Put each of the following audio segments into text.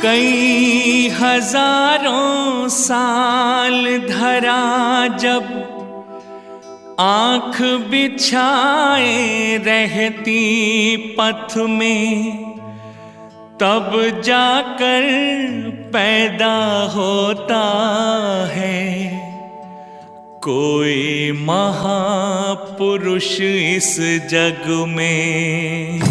कई हजारों साल धरा जब आँख बिछाए रहती पथ में, तब जाकर पैदा होता है कोई महापुरुष इस जग में।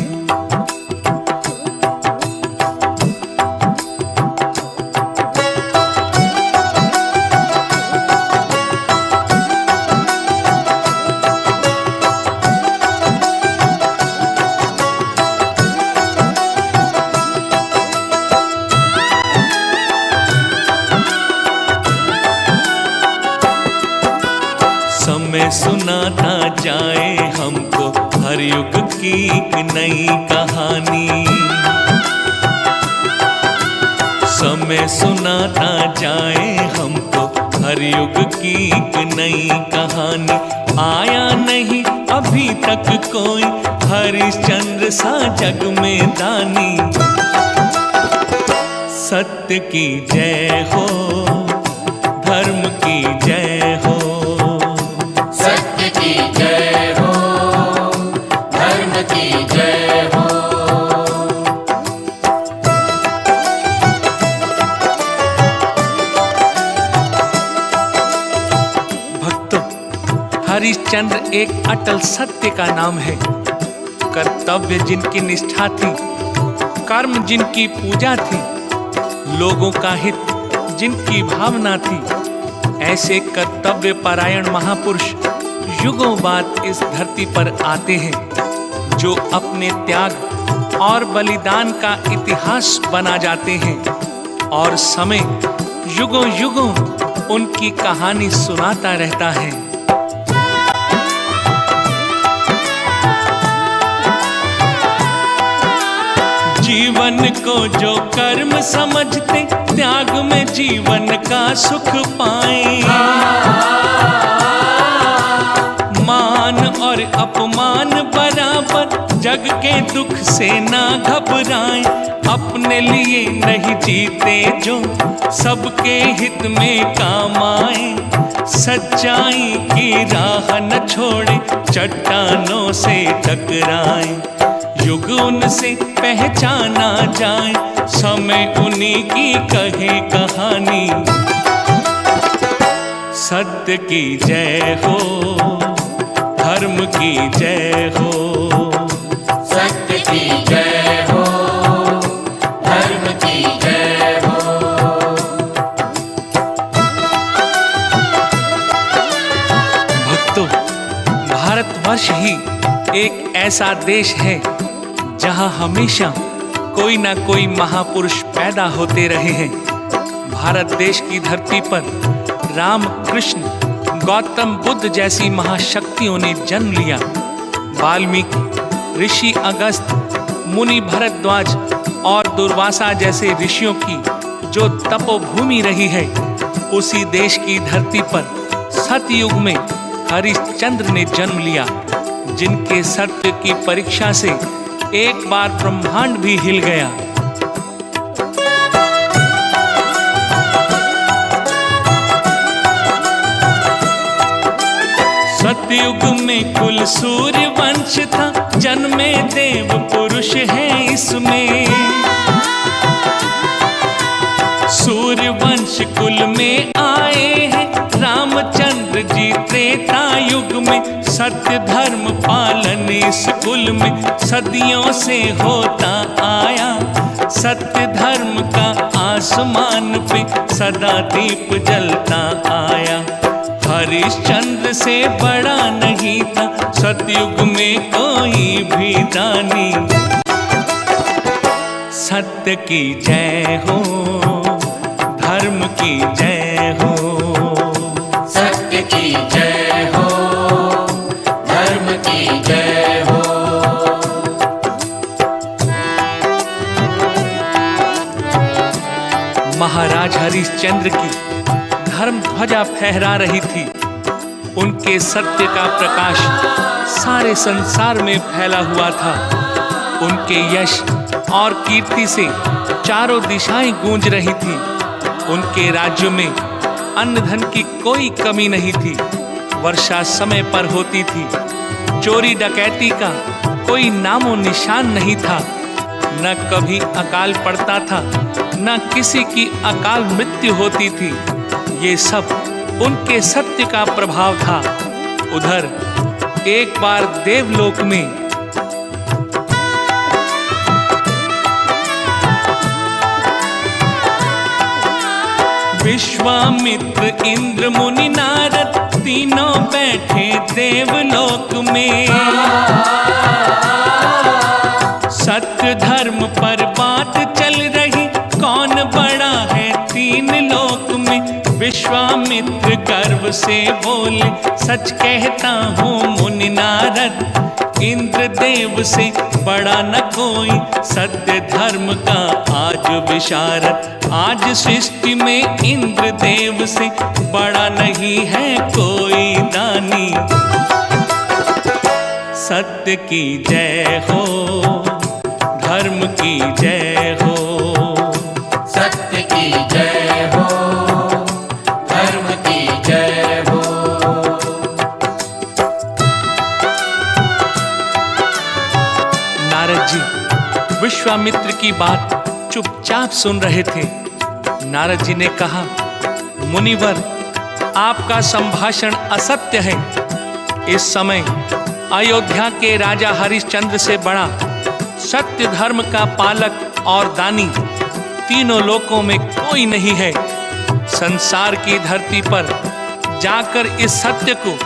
समय सुनाता जाए हमको हर युग की एक नई कहानी। समय सुनाता जाए हमको हर युग की एक नई कहानी। आया नहीं अभी तक कोई हरिश्चंद्र सा जग में दानी। सत्य की जय हो, धर्म की जय हो, सत्य की जय हो, धर्म की जय हो। भक्तों, हरिश्चंद्र एक अटल सत्य का नाम है। कर्तव्य जिनकी निष्ठा थी, कर्म जिनकी पूजा थी, लोगों का हित जिनकी भावना थी, ऐसे कर्तव्य परायण महापुरुष युगों बाद इस धरती पर आते हैं, जो अपने त्याग और बलिदान का इतिहास बना जाते हैं और समय युगों युगों उनकी कहानी सुनाता रहता है। जीवन को जो कर्म समझते, त्याग में जीवन का सुख पाएं। मान और अपमान बराबर, जग के दुख से ना घबराएं। अपने लिए नहीं जीते जो, सबके हित में काम आए। सच्चाई की राह न छोड़े, चट्टानों से टकराएं। युग उनसे पहचाना जाए, समय उन्हीं की कहे कहानी। सत्य की जय हो, धर्म की जय हो, सत्य की जय हो, धर्म की जय हो। भक्तों, भारतवर्ष ही एक ऐसा देश है जहां हमेशा कोई ना कोई महापुरुष पैदा होते रहे हैं। भारत देश की धरती पर राम, कृष्ण, गौतम बुद्ध जैसी महाशक्तियों ने जन्म लिया। वाल्मीकि, ऋषि अगस्त, मुनि भरद्वाज और दुर्वासा जैसे ऋषियों की जो तपोभूमि रही है, उसी देश की धरती पर सतयुग में हरिश्चंद्र ने जन्म लिया, जिनके सत्य की परीक्षा से एक बार ब्रह्मांड भी हिल गया। सतयुग में कुल सूर्य वंश था, जन्मे देव पुरुष है इसमें। सूर्य वंश कुल में आए हैं रामचंद्र जी त्रेता युग में। सत्य धर्म पालन इस कुल में सदियों से होता आया। सत्य धर्म का आसमान पे सदा दीप जलता आया। हरिश्चंद्र से बड़ा नहीं था सतयुग में कोई भी दानी। सत्य की जय हो, धर्म की जय हो, सत्य की जय हो, धर्म की जय हो। महाराज हरिश्चंद्र की धर्म ध्वजा फहरा रही थी। उनके सत्य का प्रकाश सारे संसार में फैला हुआ था। उनके यश और कीर्ति से चारों दिशाएं गूंज रही थी। उनके राज्य में अन्न धन की कोई कमी नहीं थी। वर्षा समय पर होती थी। चोरी डकैती का कोई नामो निशान नहीं था। न कभी अकाल पड़ता था, न किसी की अकाल मृत्यु होती थी। ये सब उनके सत्य का प्रभाव था। उधर एक बार देवलोक में विश्वामित्र, इंद्र, मुनि, नारद तीनों बैठे देवलोक में। सत्य धर्म पर बात चल रही, कौन बड़ा है तीन लोक में। विश्वामित्र गर्व से बोले, सच कहता हूँ मुनि नारद, इंद्र देव से बड़ा न कोई। सत्य धर्म का आज विशारद, आज सृष्टि में इंद्र देव से बड़ा नहीं है कोई दानी। सत्य की जय हो, धर्म की जय हो। सत्य की जय हो, धर्म की जय हो। नारद जी विश्वामित्र की बात चुपचाप सुन रहे थे। नारद जी ने कहा, मुनिवर, आपका संभाषण असत्य है। इस समय अयोध्या के राजा हरिश्चंद्र से बड़ा सत्य धर्म का पालक और दानी तीनों लोकों में कोई नहीं है। संसार की धरती पर जाकर इस सत्य को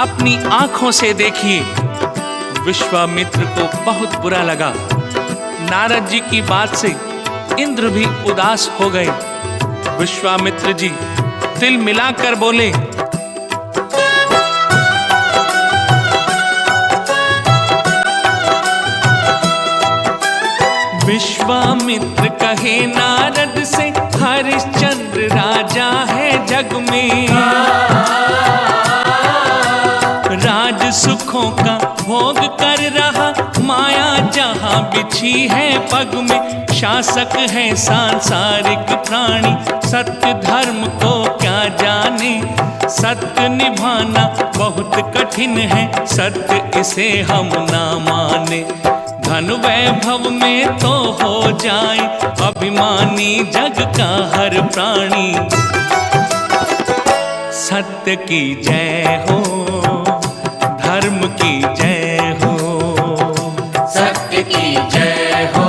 अपनी आंखों से देखिए। विश्वामित्र को बहुत बुरा लगा। नारद जी की बात से इंद्र भी उदास हो गए। विश्वामित्र जी तिल मिलाकर बोले, विश्वामित्र कहे नारद से, हरिश्चंद्र राजा है जग में। राज सुखों का भोग कर रहा, माया जहां बिछी है पग में। शासक है सांसारिक प्राणी, सत्य धर्म को क्या जाने। सत्य निभाना बहुत कठिन है, सत्य इसे हम ना माने। धन वैभव में तो हो जाए अभिमानी जग का हर प्राणी। सत्य की जय हो, धर्म की जय हो। सत्य की जय हो,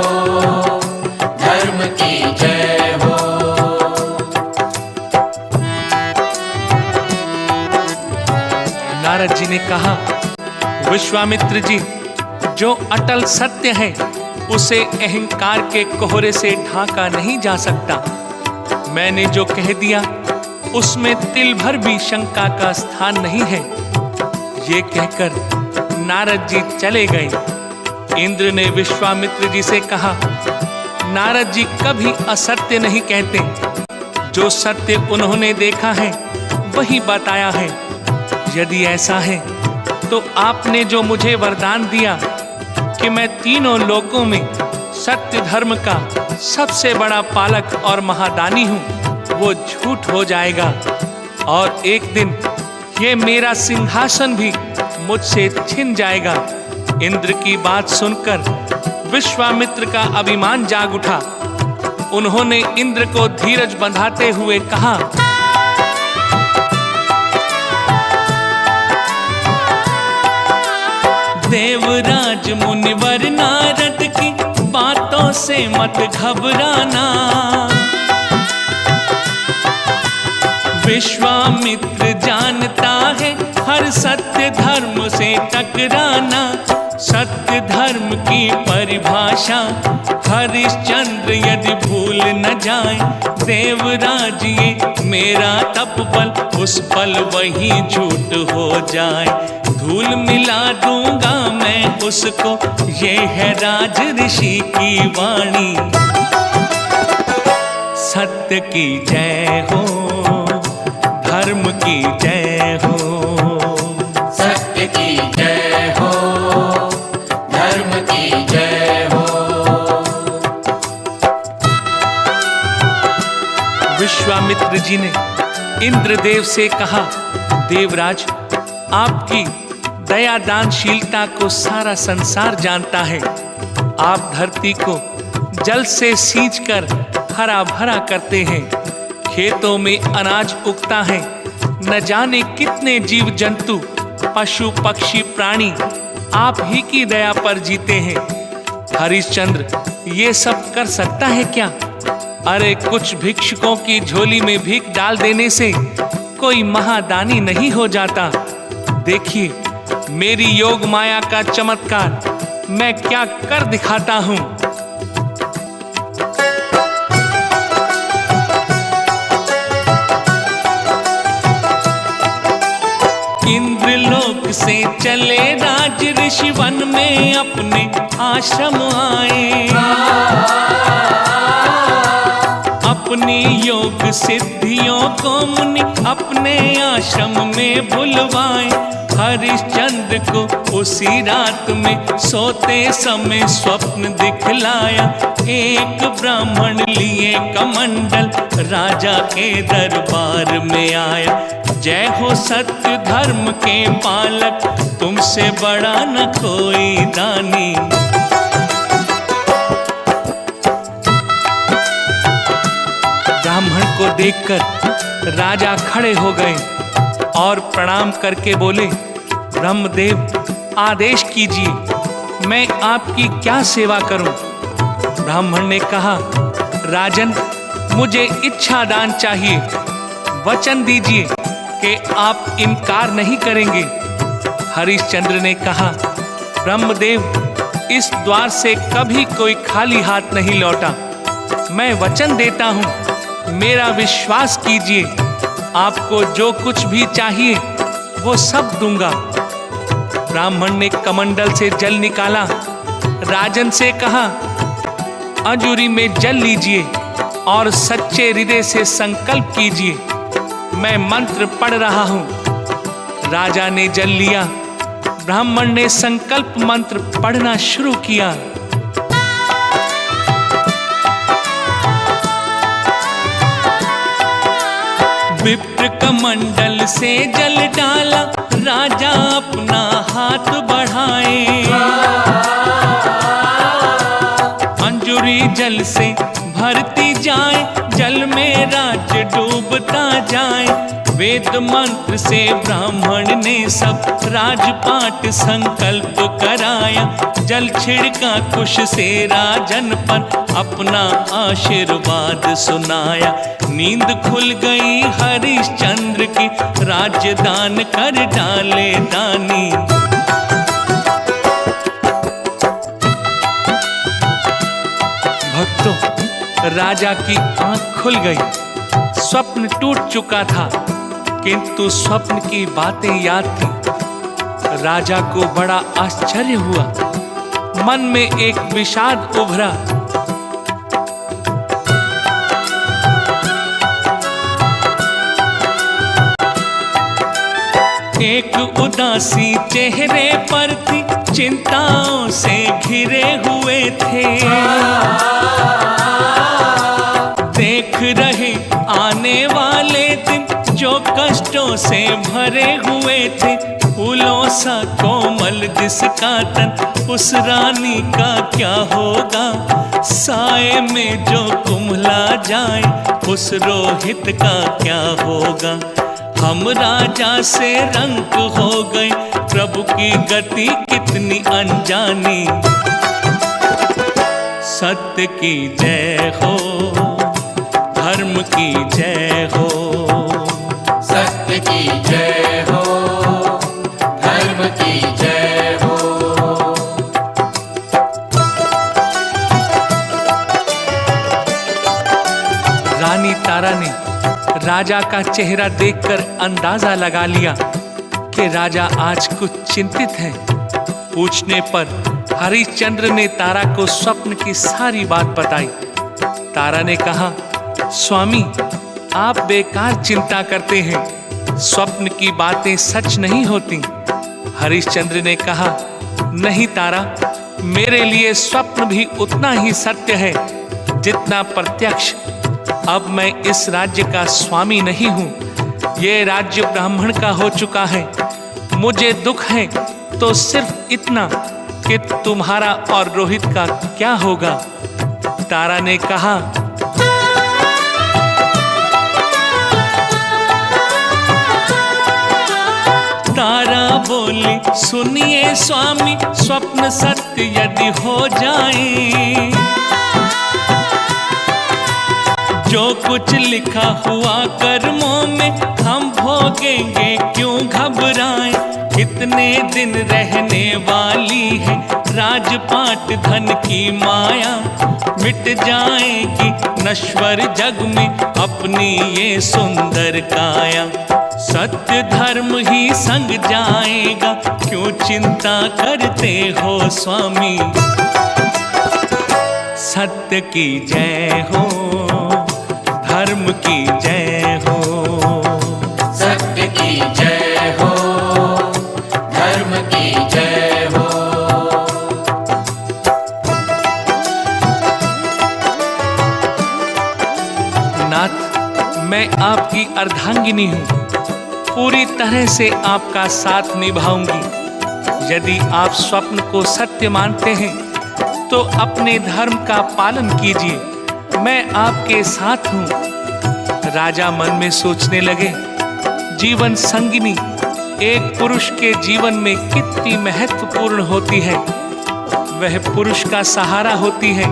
धर्म की जय हो। नारद जी ने कहा, विश्वामित्र जी, जो अटल सत्य है उसे अहंकार के कोहरे से ढांका नहीं जा सकता। मैंने जो कह दिया उसमें तिल भर भी शंका का स्थान नहीं है। ये कहकर नारद जी चले गए। इंद्र ने विश्वामित्र जी से कहा, नारद जी कभी असत्य नहीं कहते। जो सत्य उन्होंने देखा है वही बताया है। यदि ऐसा है तो आपने जो मुझे वरदान दिया कि मैं तीनों लोकों में सत्य धर्म का सबसे बड़ा पालक और महादानी हूं, वो झूठ हो जाएगा और एक दिन ये मेरा सिंहासन भी मुझसे छिन जाएगा। इंद्र की बात सुनकर विश्वामित्र का अभिमान जाग उठा। उन्होंने इंद्र को धीरज बंधाते हुए कहा, देवराज मुनिवर नारद की बातों से मत घबराना। विश्वामित्र जानता है हर सत्य धर्म से टकराना। सत्य धर्म की परिभाषा हरिश्चंद्र यदि भूल न जाए, देवराज ये मेरा तपबल उस पल वही झूठ हो जाए। धूल मिला दूंगा मैं उसको, ये है राज ऋषि की वाणी। सत्य की जय हो, धर्म की जय हो। सत्य की जय हो, धर्म की जय हो। हरिश्चंद्र जी ने इंद्रदेव से कहा, देवराज, आपकी दया दानशीलता को सारा संसार जानता है। आप धरती को जल से सींचकर हरा भरा करते हैं, खेतों में अनाज उगता है, न जाने कितने जीव जंतु पशु पक्षी प्राणी आप ही की दया पर जीते हैं। हरिश्चंद्र ये सब कर सकता है क्या? अरे कुछ भिक्षुकों की झोली में भीख डाल देने से कोई महादानी नहीं हो जाता। देखिए मेरी योग माया का चमत्कार मैं क्या कर दिखाता हूं। इंद्रलोक से चले राज ऋषि वन में अपने आश्रम आए, अपनी योग सिद्धियों को मुनि अपने आश्रम में बुलवाए। हरिश्चंद्र को उसी रात में सोते समय स्वप्न दिखलाया। एक ब्राह्मण लिए कमंडल राजा के दरबार में आया। जय हो सत्य धर्म के पालक, तुमसे बड़ा न कोई दानी। ब्राह्मण को देखकर राजा खड़े हो गए और प्रणाम करके बोले, ब्रह्मदेव आदेश कीजिए, मैं आपकी क्या सेवा करूं? ब्राह्मण ने कहा, राजन मुझे इच्छा दान चाहिए, वचन दीजिए कि आप इनकार नहीं करेंगे। हरिश्चंद्र ने कहा, ब्रह्मदेव इस द्वार से कभी कोई खाली हाथ नहीं लौटा। मैं वचन देता हूँ, मेरा विश्वास कीजिए, आपको जो कुछ भी चाहिए वो सब दूंगा। ब्राह्मण ने कमंडल से जल निकाला, राजन से कहा, अंजूरी में जल लीजिए और सच्चे हृदय से संकल्प कीजिए, मैं मंत्र पढ़ रहा हूं। राजा ने जल लिया। ब्राह्मण ने संकल्प मंत्र पढ़ना शुरू किया। विप्र कमंडल से जल डाला, राजा अपना हाथ बढ़ाए। अंजूरी जल से भरती जाए, जल में राज डूबता जाए। वेद मंत्र से ब्राह्मण ने सब राजपाट संकल्प कराया। जल छिड़का कुश से राजन पर अपना आशीर्वाद सुनाया। नींद खुल गई हरिश्चंद्र की, राजदान कर डाले दानी। भक्तों, राजा की आंख खुल गई। स्वप्न टूट चुका था, किंतु स्वप्न की बातें याद थी। राजा को बड़ा आश्चर्य हुआ, मन में एक विषाद उभरा। एक उदासी चेहरे पर थी, चिंताओं से घिरे हुए थे। देख रहे आने वाले दिन जो कष्टों से भरे हुए थे। फूलों सा कोमल जिसका तन, उस रानी का क्या होगा? साए में जो कुम्हला जाए, उस रोहित का क्या होगा? हम राजा से रंग हो गए, प्रभु की गति कितनी अनजानी। सत्य की जय हो, धर्म की जय हो। सत्य की जय हो, धर्म की जय हो। रानी तारा ने राजा का चेहरा देखकर अंदाजा लगा लिया कि राजा आज कुछ चिंतित हैं। पूछने पर हरिश्चंद्र ने तारा को स्वप्न की सारी बात बताई। तारा ने कहा, स्वामी आप बेकार चिंता करते हैं, स्वप्न की बातें सच नहीं होती। हरिश्चंद्र ने कहा, नहीं तारा, मेरे लिए स्वप्न भी उतना ही सत्य है जितना प्रत्यक्ष। अब मैं इस राज्य का स्वामी नहीं हूँ, ये राज्य ब्राह्मण का हो चुका है। मुझे दुख है तो सिर्फ इतना कि तुम्हारा और रोहित का क्या होगा। तारा ने कहा, तारा बोली, सुनिए स्वामी, स्वप्न सत्य यदि हो जाए, जो कुछ लिखा हुआ कर्मों में हम भोगेंगे, क्यों घबराएं। कितने दिन रहने वाली है राजपाट धन की माया, मिट जाएगी नश्वर जग में अपनी ये सुंदर काया। सत्य धर्म ही संग जाएगा, क्यों चिंता करते हो स्वामी। सत्य की जय हो, धर्म की जय हो। सत्य की जय हो, धर्म की जय हो। नाथ, मैं आपकी अर्धांगिनी हूँ, पूरी तरह से आपका साथ निभाऊंगी। यदि आप स्वप्न को सत्य मानते हैं तो अपने धर्म का पालन कीजिए, मैं आपके साथ हूँ। राजा मन में सोचने लगे, जीवन संगिनी एक पुरुष के जीवन में कितनी महत्वपूर्ण होती है। वह पुरुष का सहारा होती है।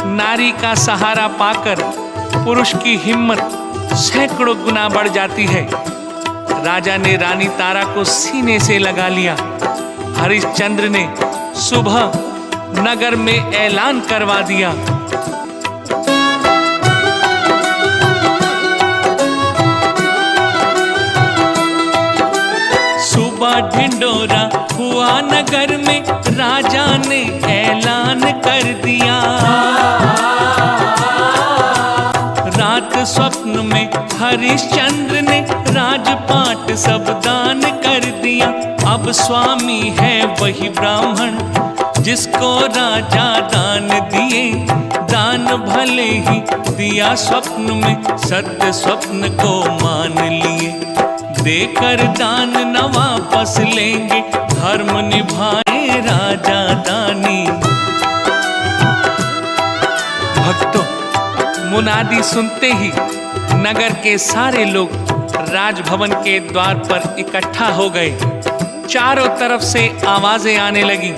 नारी का सहारा पाकर पुरुष की हिम्मत सैकड़ों गुना बढ़ जाती है। राजा ने रानी तारा को सीने से लगा लिया। हरिश्चंद्र ने सुबह नगर में ऐलान करवा दिया, सुबह ढिंडोरा हुआ नगर में, राजा ने ऐलान कर दिया। रात स्वप्न में हरिश्चंद्र ने राजपाट सब दान कर दिया। अब स्वामी है वही ब्राह्मण जिसको राजा दान दिए। दान भले ही दिया स्वप्न में, सत्य स्वप्न को मान लिए। देकर दान न वापस लेंगे, धर्म निभाए राजा दानी। भक्तों, मुनादी सुनते ही नगर के सारे लोग राजभवन के द्वार पर इकट्ठा हो गए। चारों तरफ से आवाजें आने लगी,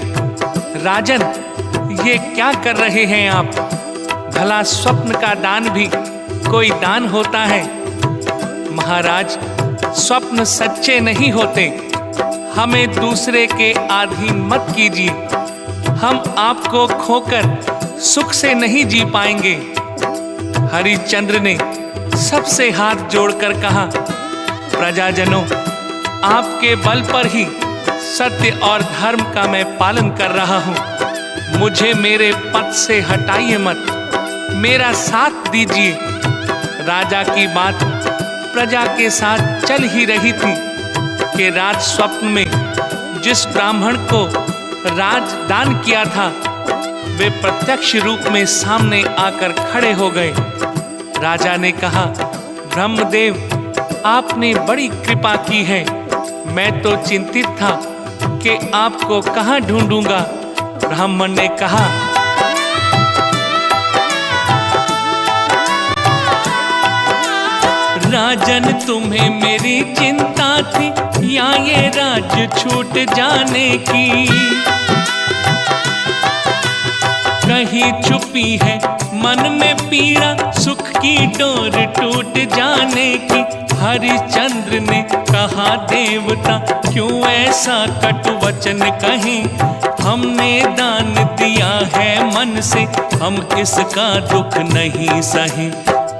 राजन, ये क्या कर रहे हैं आप? भला स्वप्न का दान भी कोई दान होता है? महाराज, स्वप्न सच्चे नहीं होते, हमें दूसरे के अधीन मत कीजिए। हम आपको खोकर सुख से नहीं जी पाएंगे। हरिश्चंद्र ने सबसे हाथ जोड़कर कहा, प्रजाजनों, आपके बल पर ही सत्य और धर्म का मैं पालन कर रहा हूँ। मुझे मेरे पद से हटाइए मत, मेरा साथ दीजिए। राजा की बात प्रजा के साथ चल ही रही थी कि राज स्वप्न में जिस ब्राह्मण को राज दान किया था, वे प्रत्यक्ष रूप में सामने आकर खड़े हो गए। राजा ने कहा, ब्रह्मदेव, आपने बड़ी कृपा की है। मैं तो चिंतित था कि आपको कहाँ ढूंढूंगा। ब्राह्मण ने कहा, राजन, तुम्हें मेरी चिंता थी या ये राज्य छूट जाने की? कहीं छुपी है मन में पीड़ा, सुख की डोर टूट जाने की? हरिश्चंद्र ने कहा, देवता, क्यों ऐसा कटु वचन कहे? हमने दान दिया है मन से, हम इसका दुख नहीं सहे।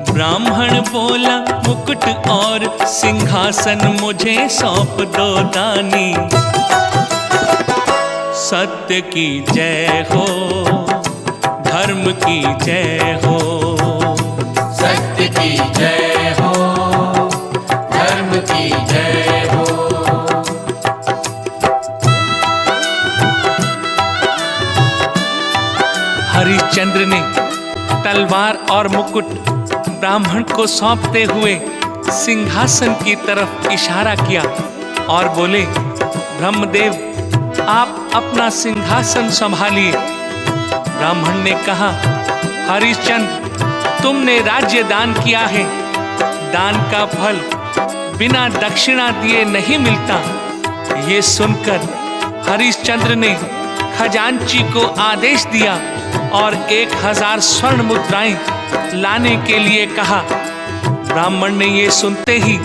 ब्राह्मण बोला, मुकुट और सिंहासन मुझे सौंप दो दानी। सत्य की जय हो, धर्म की जय हो। सत्य की जय हो, धर्म की जय हो। हरिश्चंद्र ने तलवार और मुकुट ब्राह्मण को सौंपते हुए सिंहासन की तरफ इशारा किया और बोले, ब्रह्मदेव, आप अपना सिंहासन संभालिए। ब्राह्मण ने कहा, हरिश्चंद्र, तुमने राज्य दान किया है। दान का फल बिना दक्षिणा दिए नहीं मिलता। ये सुनकर हरिश्चंद्र ने खजांची को आदेश दिया और 1000 स्वर्ण मुद्राएं लाने के लिए कहा। ब्राह्मण ने ये सुनते ही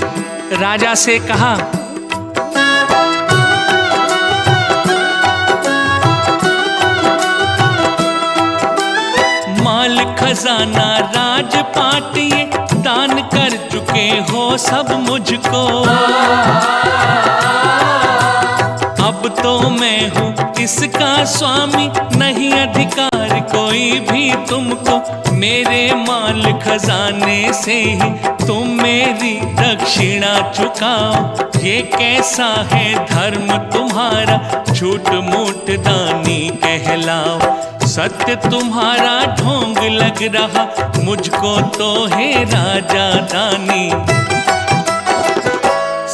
राजा से कहा, माल खजाना राजपाट ये दान कर चुके हो सब मुझको। अब तो मैं हूँ इसका स्वामी, नहीं अधिकार कोई भी तुमको। मेरे माल खजाने से ही तुम मेरी दक्षिणा चुकाओ। ये कैसा है धर्म तुम्हारा, झूठ मूठ दानी कहलाओ। सत्य तुम्हारा ढोंग लग रहा, मुझको तो है राजा दानी।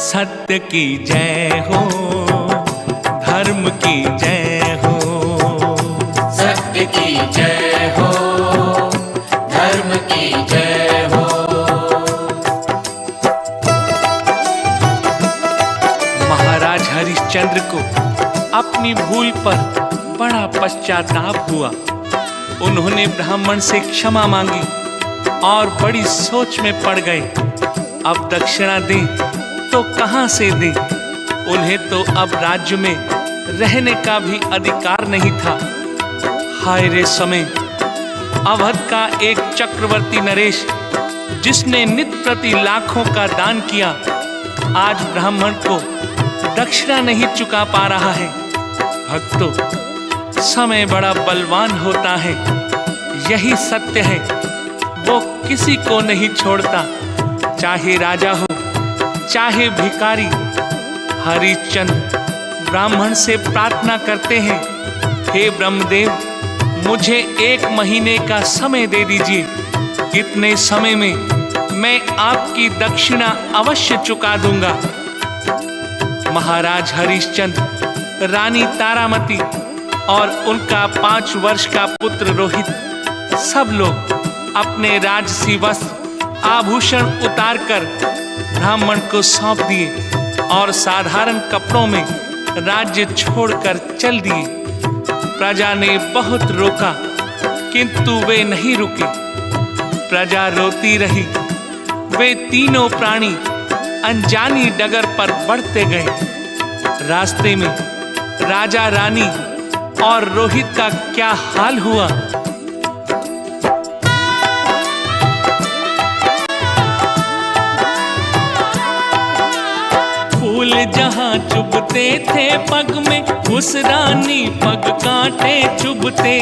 सत्य की जय हो, धर्म की जय हो। सत्य की जय हो, धर्म की जय हो। महाराज हरिश्चंद्र को अपनी भूल पर बड़ा पश्चाताप हुआ। उन्होंने ब्राह्मण से क्षमा मांगी और बड़ी सोच में पड़ गए। अब दक्षिणा दें तो कहां से दें? उन्हें तो अब राज्य में रहने का भी अधिकार नहीं था। हाय रे समय! अवध का एक चक्रवर्ती नरेश, जिसने नित प्रति लाखों का दान किया, आज ब्राह्मण को दक्षिणा नहीं चुका पा रहा है। भक्तों, समय बड़ा बलवान होता है, यही सत्य है। वो किसी को नहीं छोड़ता, चाहे राजा हो चाहे भिखारी। हरिश्चंद्र ब्राह्मण से प्रार्थना करते हैं, हे ब्रह्मदेव, मुझे 1 महीने का समय दे दीजिए। इतने समय में मैं आपकी दक्षिणा अवश्य चुका दूंगा। महाराज हरिश्चंद्र, रानी तारामती और उनका 5 वर्ष का पुत्र रोहित, सब लोग अपने राजसी वस्त्र आभूषण उतारकर ब्राह्मण को सौंप दिए और साधारण कपड़ों में राज्य छोड़कर चल दिए। प्रजा ने बहुत रोका, किंतु वे नहीं रुके। प्रजा रोती रही। वे तीनों प्राणी अनजानी डगर पर बढ़ते गए। रास्ते में राजा रानी और रोहित का क्या हाल हुआ। फूल जहां चुभते थे पग में, उस रानी पग कांटे चुभते।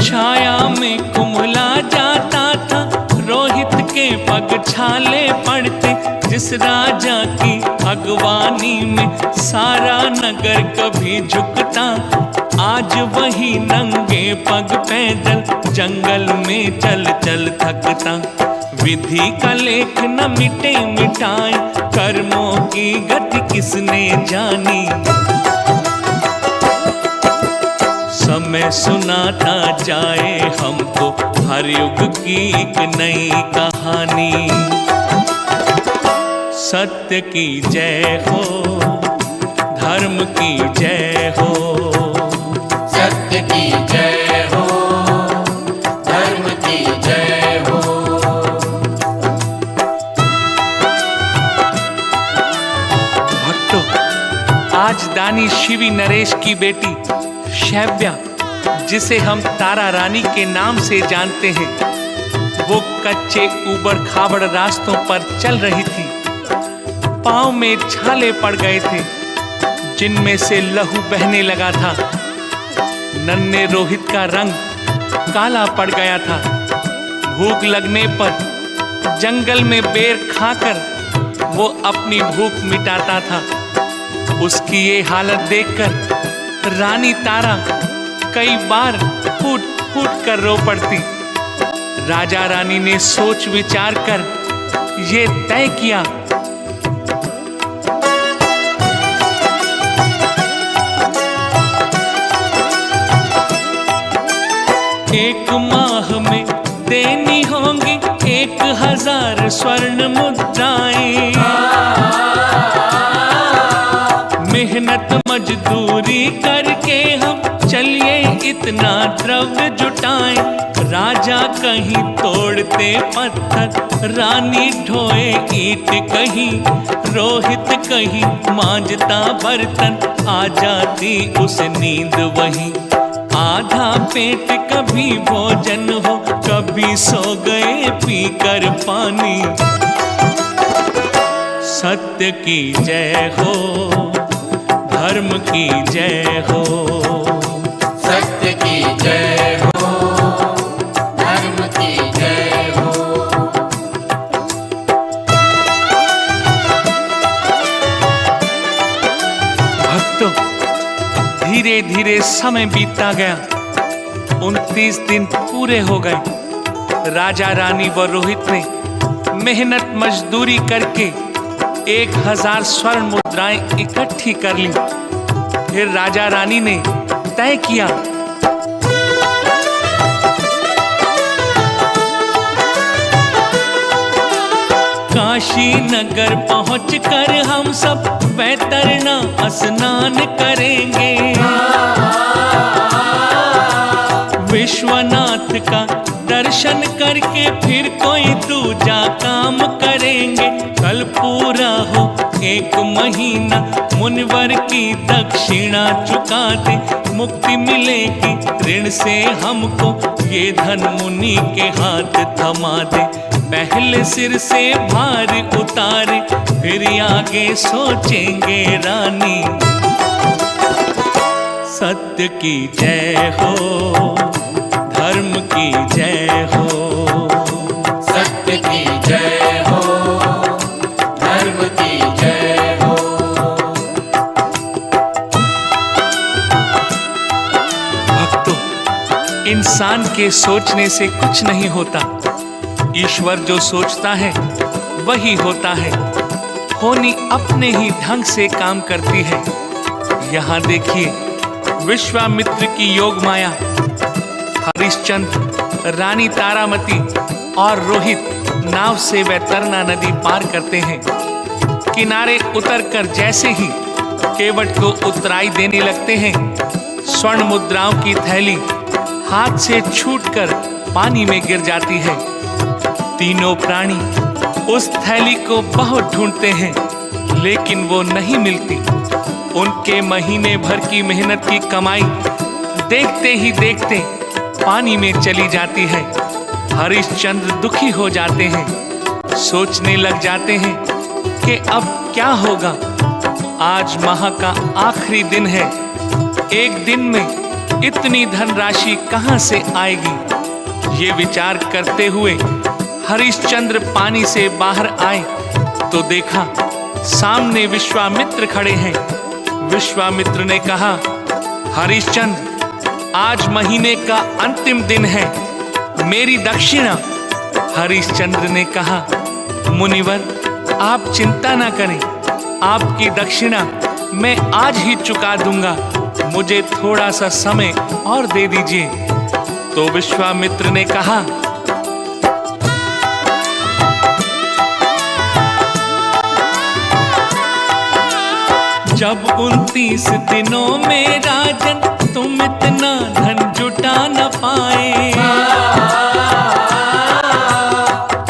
छाया में कुम्हला जाता था, रोहित के पग छाले पड़ते। जिस राजा की अगवानी में सारा नगर कभी झुकता, आज वही नंगे पग पैदल जंगल में चल चल थकता। विधि का लेख न मिटे मिटाए, कर्मों की गति किसने जानी। समय सुनाता जाए हमको हर युग की एक नई कहानी। सत्य की जय हो, धर्म की जय हो। सत्य की जय हो, धर्म की जय हो। भक्तों, आज दानी शिवी नरेश की बेटी शैव्या, जिसे हम तारा रानी के नाम से जानते हैं, वो कच्चे ऊबड़ खाबड़ रास्तों पर चल रही थी। पांव में छाले पड़ गए थे, जिनमें से लहू बहने लगा था। नन्हे रोहित का रंग काला पड़ गया था। भूख लगने पर जंगल में बेर खाकर वो अपनी भूख मिटाता था। उसकी ये हालत देखकर रानी तारा कई बार फूट फूट कर रो पड़ती। राजा रानी ने सोच विचार कर ये तय किया, एक माह में देनी होंगी 1000 स्वर्ण मुद्राएं। मेहनत मजदूरी करके हम चलिए इतना द्रव्य जुटाएं। राजा कहीं तोड़ते पत्थर, रानी ढोए ईंट कहीं, रोहित कहीं मांजता बर्तन, आ जाती उसे नींद वहीं। आधा पेट कभी भोजन हो, कभी सो गए पीकर पानी। सत्य की जय हो, धर्म की जय हो, सत्य की जय हो, धर्म की जय हो। भक्तों, धीरे धीरे समय बीतता गया। 29 दिन पूरे हो गए। राजा रानी व रोहित ने मेहनत मजदूरी करके 1000 स्वर्ण मुद्राएं इकट्ठी कर ली। फिर राजा रानी ने तय किया, काशी नगर पहुंचकर हम सब वैतरणा स्नान करेंगे। विश्वनाथ का दर्शन करके फिर कोई दूजा काम करेंगे। कल पूरा हो 1 महीना, मुनिवर की दक्षिणा चुका दे, मुक्ति मिलेगी ऋण से हमको, ये धन मुनि के हाथ थमा दे। पहले सिर से भार उतारे, फिर आगे सोचेंगे रानी। सत्य की जय हो, धर्म की जय हो, सत्य की जय हो, धर्म की जय हो। भक्तों, इंसान के सोचने से कुछ नहीं होता। ईश्वर जो सोचता है वही होता है। होनी अपने ही ढंग से काम करती है। यहाँ देखिए, विश्वामित्र की योग माया, हरिश्चंद्र, रानी तारामती और रोहित नाव से वैतरणा नदी पार करते हैं। किनारे उतरकर जैसे ही केवट को उतराई देने लगते हैं, स्वर्ण मुद्राओं की थैली हाथ से छूटकर पानी में गिर जाती है। तीनों प्राणी उस थैली को बहुत ढूंढते हैं, लेकिन वो नहीं मिलती। उनके महीने भर की मेहनत की कमाई देखते ही देखते पानी में चली जाती है। हरिश्चंद्र दुखी हो जाते हैं, सोचने लग जाते हैं कि अब क्या होगा। आज माह का आखिरी दिन है। एक दिन में इतनी धनराशि कहां से आएगी। ये विचार करते हुए हरिश्चंद्र पानी से बाहर आए तो देखा सामने विश्वामित्र खड़े हैं। विश्वामित्र ने कहा, हरिश्चंद्र, आज महीने का अंतिम दिन है, मेरी दक्षिणा। हरिश्चंद्र ने कहा, मुनिवर, आप चिंता ना करें, आपकी दक्षिणा मैं आज ही चुका दूंगा, मुझे थोड़ा सा समय और दे दीजिए। तो विश्वामित्र ने कहा, जब 29 दिनों में राजन तुम इतना धन जुटा न पाए,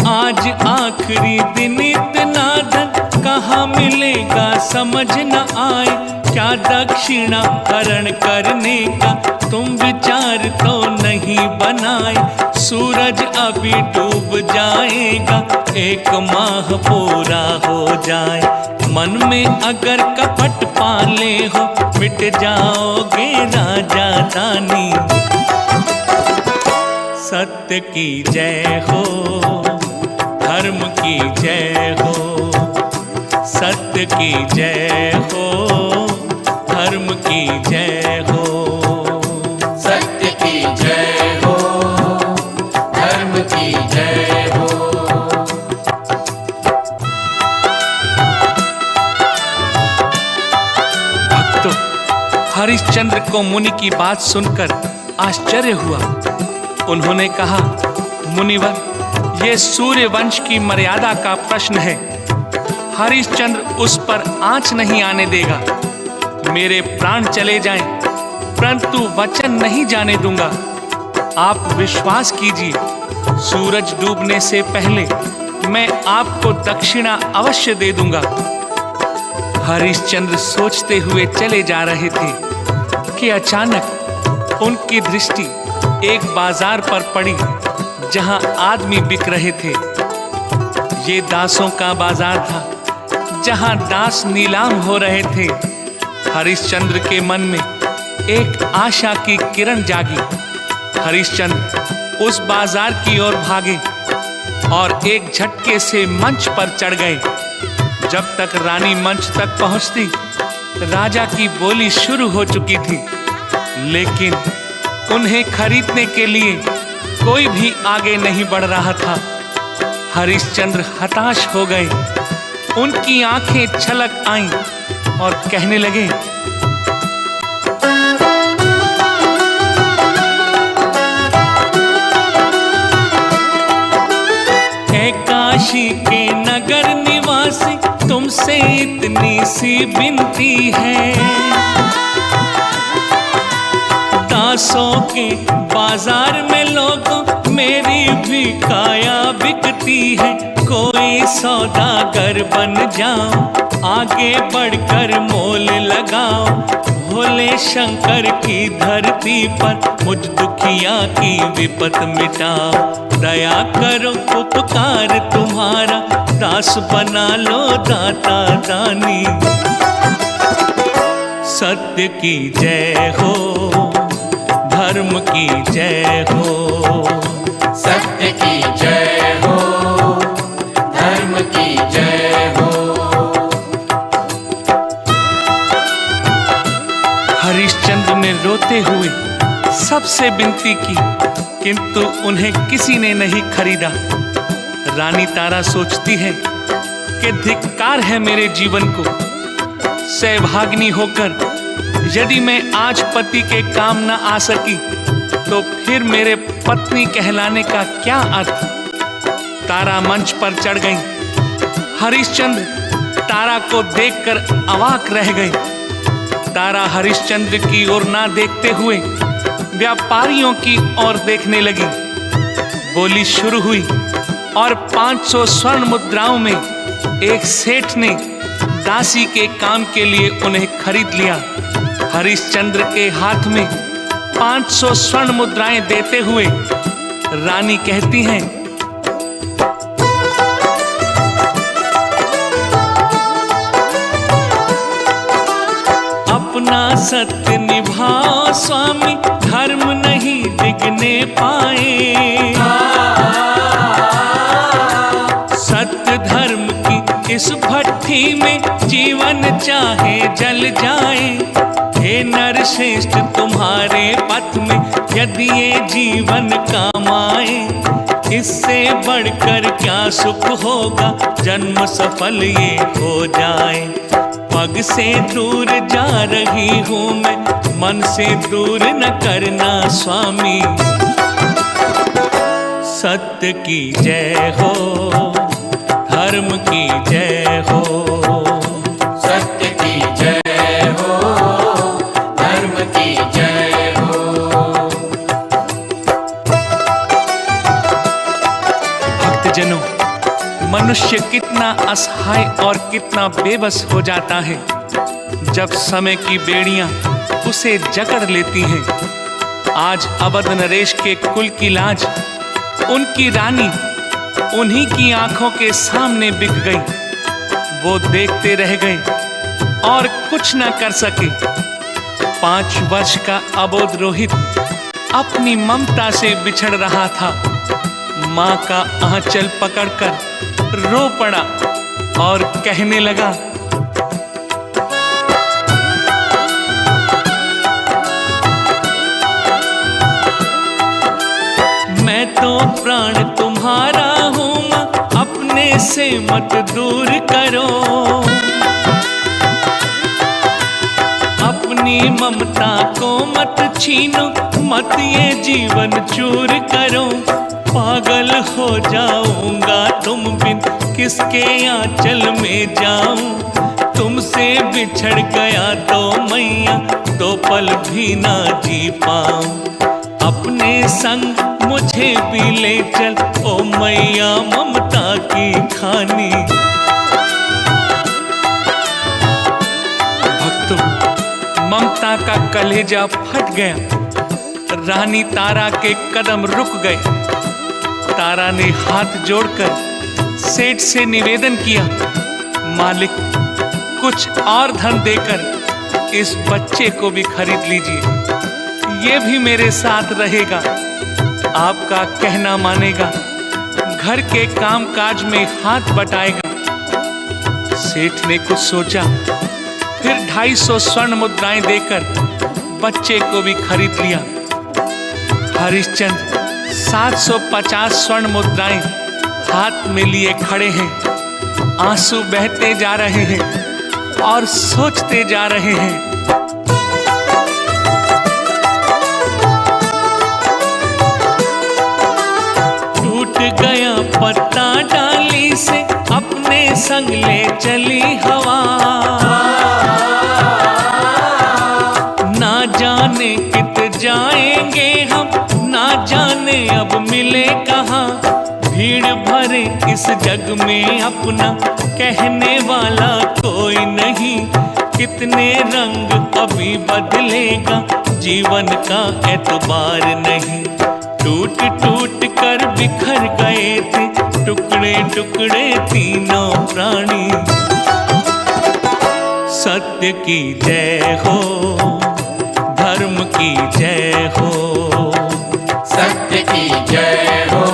आज आखिरी दिन इतना धन कहाँ मिलेगा समझ न आए। क्या दक्षिणा हरण करने का तुम विचार तो नहीं बनाए। सूरज अभी डूब जाएगा, 1 माह पूरा हो जाए। मन में अगर कपट पाले हो, मिट जाओगे राजा दानी। सत्य की जय हो, धर्म की जय हो, सत्य की जय हो, धर्म की जय हो, सत्य की जय हो, धर्म की हरिश्चंद्र को मुनि की बात सुनकर आश्चर्य हुआ। उन्होंने कहा, मुनिवर, ये सूर्य वंश की मर्यादा का प्रश्न है। हरिश्चंद्र उस पर आंच नहीं आने देगा। मेरे प्राण चले जाएं, परंतु वचन नहीं जाने दूंगा। आप विश्वास कीजिए, सूरज डूबने से पहले मैं आपको दक्षिणा अवश्य दे दूंगा। हरिश्चंद्र सोचते हुए चले जा रहे थे कि अचानक उनकी दृष्टि एक बाजार पर पड़ी जहां आदमी बिक रहे थे। ये दासों का बाजार था जहां दास नीलाम हो रहे थे। हरिश्चंद्र के मन में एक आशा की किरण जागी। हरिश्चंद्र उस बाजार की ओर भागे और एक झटके से मंच पर चढ़ गए। जब तक रानी मंच तक पहुंचती, राजा की बोली शुरू हो चुकी थी, लेकिन उन्हें खरीदने के लिए कोई भी आगे नहीं बढ़ रहा था। हरिश्चंद्र हताश हो गए। उनकी आंखें छलक आईं और कहने लगे, ऐ काशी के नगर निवासी, तुमसे इतनी सी विनती है। दासों के बाजार में लोगों मेरी भी काया बिकती है। कोई सौदागर बन जाओ, आगे बढ़कर मोल लगाओ। भोले शंकर की धरती पर मुझ दुखिया की विपत मिटाओ। दया करो उपकार तुम्हारा, दास बना लो दाता दानी। सत्य की जय हो, धर्म की जय हो। सत्य की जय हो, धर्म की जय हो। हरिश्चंद्र ने रोते हुए सबसे विनती की, किंतु उन्हें किसी ने नहीं खरीदा। रानी तारा सोचती है कि धिक्कार है मेरे जीवन को। सौभाग्नी होकर यदि मैं आज पति के काम न आ सकी, तो फिर मेरे पत्नी कहलाने का क्या अर्थ। तारा मंच पर चढ़ गई। हरिश्चंद्र तारा को देखकर अवाक रह गए। तारा हरिश्चंद्र की ओर ना देखते हुए व्यापारियों की ओर देखने लगी। बोली शुरू हुई और 500 स्वर्ण मुद्राओं में एक सेठ ने दासी के काम के लिए उन्हें खरीद लिया। हरिश्चंद्र के हाथ में 500 स्वर्ण मुद्राएं देते हुए रानी कहती हैं, अपना सत्य निभाओ स्वामी, धर्म नहीं डिगने पाए। सत्य धर्म की इस भट्ठी में जीवन चाहे जल जाए। हे नरश्रेष्ठ तुम्हारे पथ में यदि ये जीवन काम आए, इससे बढ़कर क्या सुख होगा, जन्म सफल ये हो जाए। पग से दूर जा रही हूँ मैं, मन से दूर न करना स्वामी। सत्य की जय हो, धर्म की जय हो। सत्य की जय हो, धर्म की जय हो। भक्तजनों, मनुष्य कितना असहाय और कितना बेबस हो जाता है जब समय की बेड़ियां उसे जकड़ लेती हैं। आज अवध नरेश के कुल की लाज, उनकी रानी उन्हीं की आंखों के सामने बिक गई। वो देखते रह गए और कुछ न कर सके। 5 वर्ष का अबोध रोहित अपनी ममता से बिछड़ रहा था। माँ का आंचल पकड़कर रो पड़ा और कहने लगा, मैं तो प्राण तुम्हारा हूँ माँ, अपने से मत दूर करो। अपनी ममता को मत छीनो, मत ये जीवन चूर करो। पागल हो जाऊंगा तुम बिन, किसके आंचल में जाऊं। तुमसे बिछड़ गया तो मैया, दो पल भी ना जी पाऊं। अपने संग मुझे भी ले चल, ओ मैया ममता की खानी। भक्तों, ममता का कलेजा फट गया। रानी तारा के कदम रुक गए। तारा ने हाथ जोड़कर सेठ से निवेदन किया, मालिक कुछ और धन देकर इस बच्चे को भी खरीद लीजिए। ये भी मेरे साथ रहेगा, आपका कहना मानेगा, घर के काम काज में हाथ बटाएगा। सेठ ने कुछ सोचा, फिर 250 स्वर्ण मुद्राएं देकर बच्चे को भी खरीद लिया। हरिश्चंद्र 750 स्वर्ण मुद्राएं हाथ में लिए खड़े हैं। आंसू बहते जा रहे हैं और सोचते जा रहे हैं। टूट गया पत्ता डाली से, अपने संग ले चली हवा। ना जाने कित जाएंगे हम, ना जाने अब मिले कहाँ। भीड़ भरे इस जग में अपना कहने वाला कोई नहीं। कितने रंग अभी बदलेगा, जीवन का एतबार नहीं। टूट टूट कर बिखर गए थे, टुकड़े टुकड़े तीनों प्राणी। सत्य की जय हो, धर्म की जय हो। सत्य की जय हो,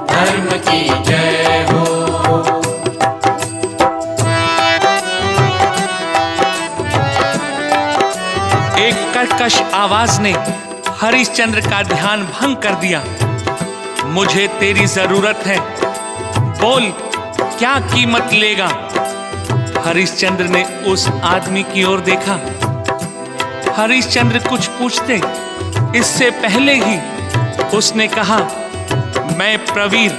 धर्म की जय हो। एक कर्कश आवाज ने हरिश्चंद्र का ध्यान भंग कर दिया। मुझे तेरी जरूरत है, बोल क्या कीमत लेगा। हरिश्चंद्र ने उस आदमी की ओर देखा। हरिश्चंद्र कुछ पूछते इससे पहले ही उसने कहा, मैं प्रवीर,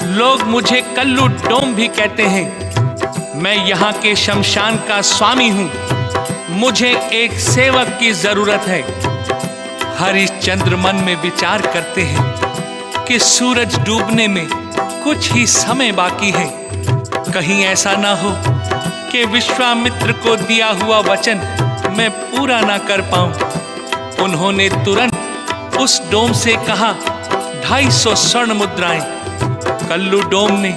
लोग मुझे कल्लू डोम भी कहते हैं। मैं यहाँ के शमशान का स्वामी हूँ। मुझे एक सेवक की जरूरत है। हरिश्चंद्र मन में विचार करते हैं कि सूरज डूबने में कुछ ही समय बाकी है। कहीं ऐसा ना हो कि विश्वामित्र को दिया हुआ वचन मैं पूरा ना कर पाऊं। उन्होंने तुरंत उस डोम से कहा, 250 स्वर्ण मुद्राएं। कल्लू डोम ने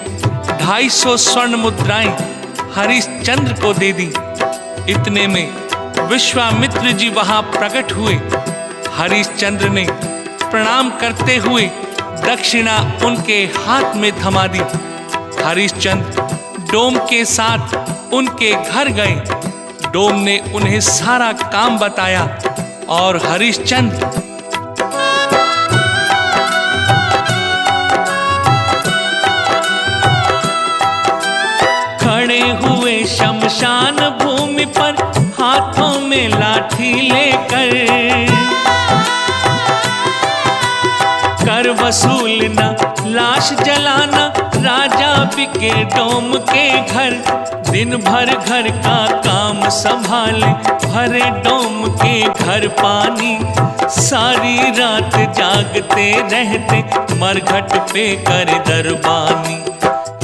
250 स्वर्ण मुद्राएं हरिश्चंद्र को दे दी। इतने में विश्वामित्र जी वहां प्रकट हुए। हरिश्चंद्र ने प्रणाम करते हुए दक्षिणा उनके हाथ में थमा दी। हरिश्चंद्र डोम के साथ उनके घर गए। डोम ने उन्हें सारा काम बताया और हरिश्चंद्र खड़े हुए शमशान भूमि पर, हाथों में लाठी लेकर। कर वसूलना, लाश जलाना, राजा बिके डोम के घर। दिन भर घर का काम संभाले, भरे डोम के घर पानी। सारी रात जागते रहते, मरघट पे कर दरबानी।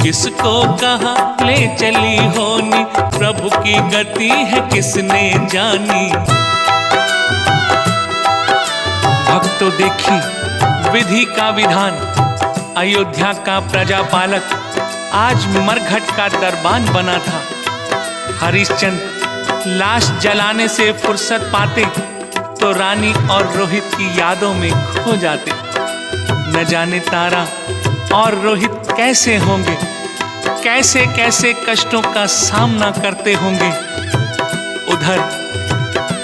किसको कहा ले चली होनी, प्रभु की गति है किसने जानी। भक्तों देखी विधि का विधान। अयोध्या का प्रजापालक आज मरघट का दरबान बना था। हरिश्चंद्र लाश जलाने से फुर्सत पाते तो रानी और रोहित की यादों में खो जाते। न जाने तारा और रोहित कैसे होंगे, कैसे कैसे कष्टों का सामना करते होंगे। उधर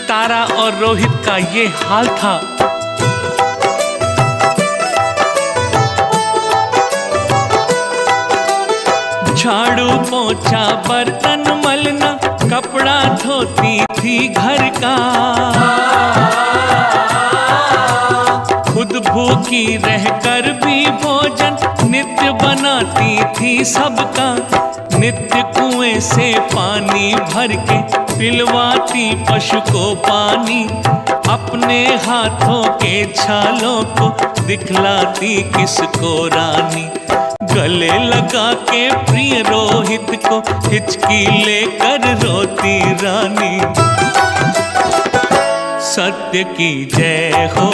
तारा और रोहित का ये हाल था। झाड़ू पोछा बर्तन मलना, कपड़ा धोती थी घर का, खुद भूखी रहकर भी भोजन नित्य बनाती थी सबका। नित्य कुएं से पानी भर के पिलवाती पशु को पानी, अपने हाथों के छालों को दिखलाती किसको रानी। गले लगा के प्रिय रोहित को हिचकी लेकर रोती रानी। सत्य की जय हो,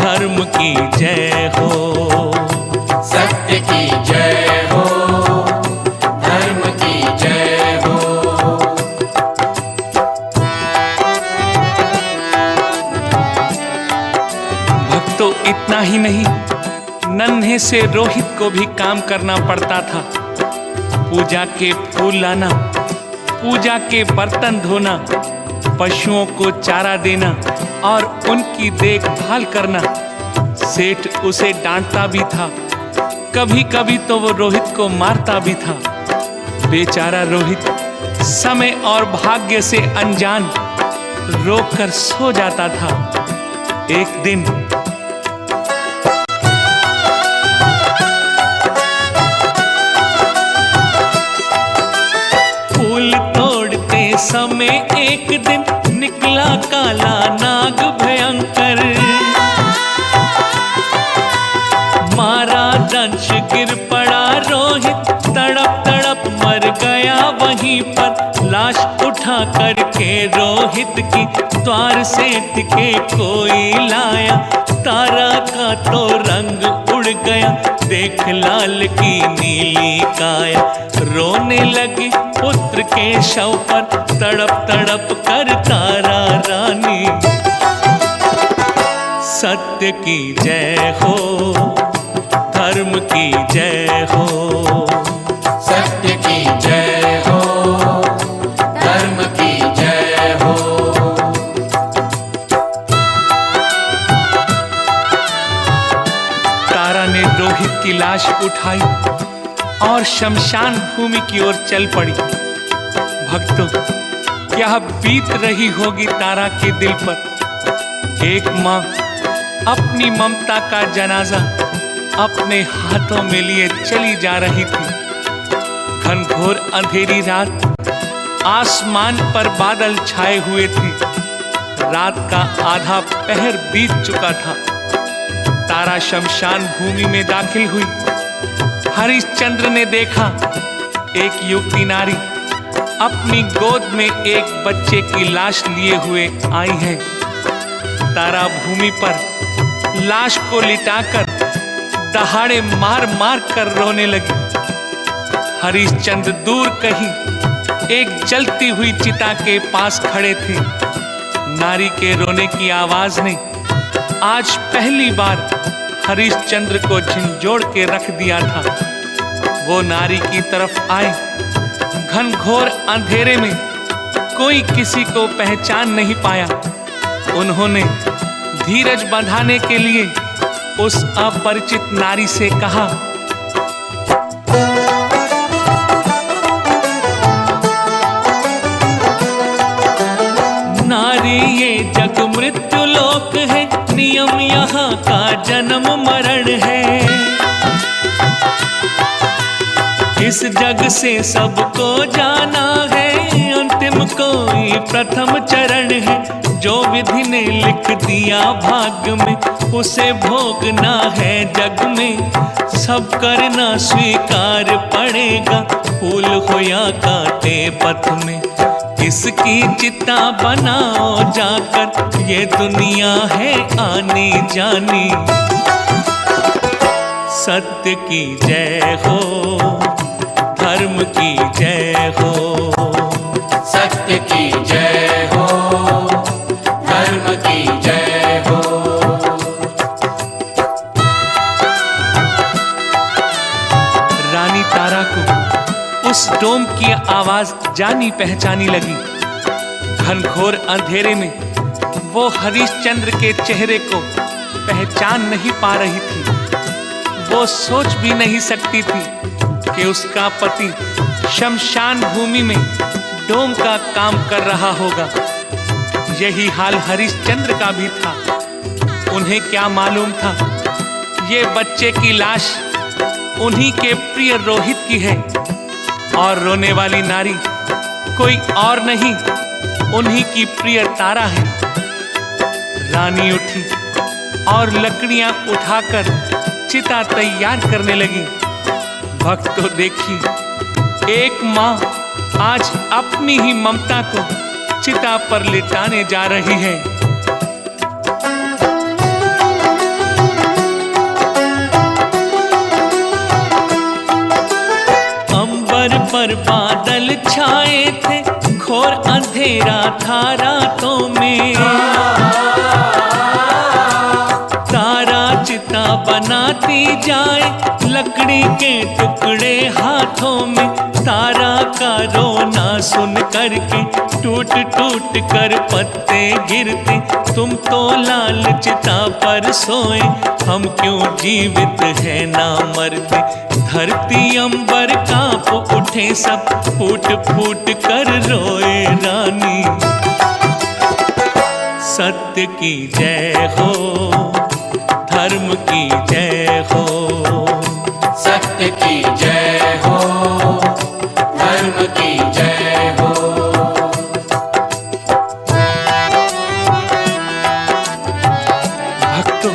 धर्म की जय हो, सत्य की जय हो, धर्म की जय हो। भक्तों, इतना ही नहीं, नन्हे से रोहित को भी काम करना पड़ता था। पूजा के फूल लाना, पूजा के बर्तन धोना, पशुओं को चारा देना और उनकी देखभाल करना। सेठ उसे डांटता भी था, कभी कभी तो वो रोहित को मारता भी था। बेचारा रोहित समय और भाग्य से अनजान रोकर सो जाता था। एक दिन समय एक दिन निकला काला नाग भयंकर, मारा दंश गिर पड़ा रोहित, तड़प तड़प मर गया वहीं पर। लाश उठा करके रोहित की द्वार सेठ के कोई लाया, तारा का तो रंग उड़ गया, देख लाल की नीली काया। रोने लगी पुत्र के शव पर, तड़प तड़प कर तारा रानी। सत्य की जय हो, धर्म की जय हो, सत्य की जय हो, धर्म की जय हो। तारा ने रोहित की लाश उठाई और शमशान भूमि की ओर चल पड़ी। भक्तों, क्या बीत रही होगी तारा के दिल पर। एक माँ अपनी ममता का जनाजा अपने हाथों में लिए चली जा रही थी। घनघोर अंधेरी रात, आसमान पर बादल छाए हुए थे। रात का आधा पहर बीत चुका था। तारा शमशान भूमि में दाखिल हुई। हरिश्चंद्र ने देखा एक युवती नारी अपनी गोद में एक बच्चे की लाश लिए हुए आई है। तारा भूमि पर लाश को लिटाकर दहाड़े मार मार कर रोने लगी। हरिश्चंद्र दूर कहीं एक जलती हुई चिता के पास खड़े थे। नारी के रोने की आवाज ने आज पहली बार हरिश्चंद्र को झंझोड़ के रख दिया था। वो नारी की तरफ आए। घनघोर अंधेरे में कोई किसी को पहचान नहीं पाया। उन्होंने धीरज बंधाने के लिए उस अपरिचित नारी से कहा, नारी ये जग मृत्यु लोक है, नियम यहाँ का जन्म मरण है। इस जग से सबको जाना है, अंतिम कोई प्रथम चरण है। जो विधि ने लिख दिया भाग्य में, उसे भोगना है जग में। सब करना स्वीकार पड़ेगा, फूल हो या कांटे पथ में। इसकी चिता बनाओ जाकर, ये दुनिया है आनी जानी। सत्य की जय हो, धर्म की जय हो, सत्य की जय हो, धर्म की जय हो। रानी तारा को उस डोम की आवाज जानी पहचानी लगी। घनघोर अंधेरे में वो हरिश्चंद्र के चेहरे को पहचान नहीं पा रही थी। वो सोच भी नहीं सकती थी कि उसका पति शमशान भूमि में डोम का काम कर रहा होगा। यही हाल हरिश्चंद्र का भी था। उन्हें क्या मालूम था ये बच्चे की लाश उन्हीं के प्रिय रोहित की है, और रोने वाली नारी कोई और नहीं, उन्हीं की प्रिय तारा है। रानी उठी और लकड़ियां उठाकर चिता तैयार करने लगी। भक्तों देखिए, एक माँ आज अपनी ही ममता को चिता पर लिटाने जा रही है। अंबर पर बादल छाए थे, घोर अंधेरा था रातों में। तारा चिता बनाती जाए, लकड़ी के टुकड़े हाथों में। तारा का रोना सुन करके टूट टूट कर पत्ते गिरते। तुम तो लाल चिता पर सोए, हम क्यों जीवित है ना मरते। धरती अंबर कांप उठे, सब फूट फूट कर रोए रानी। सत्य की जय हो, धर्म की जय हो। सत्य की जय हो, धर्म की जय हो। भक्तों,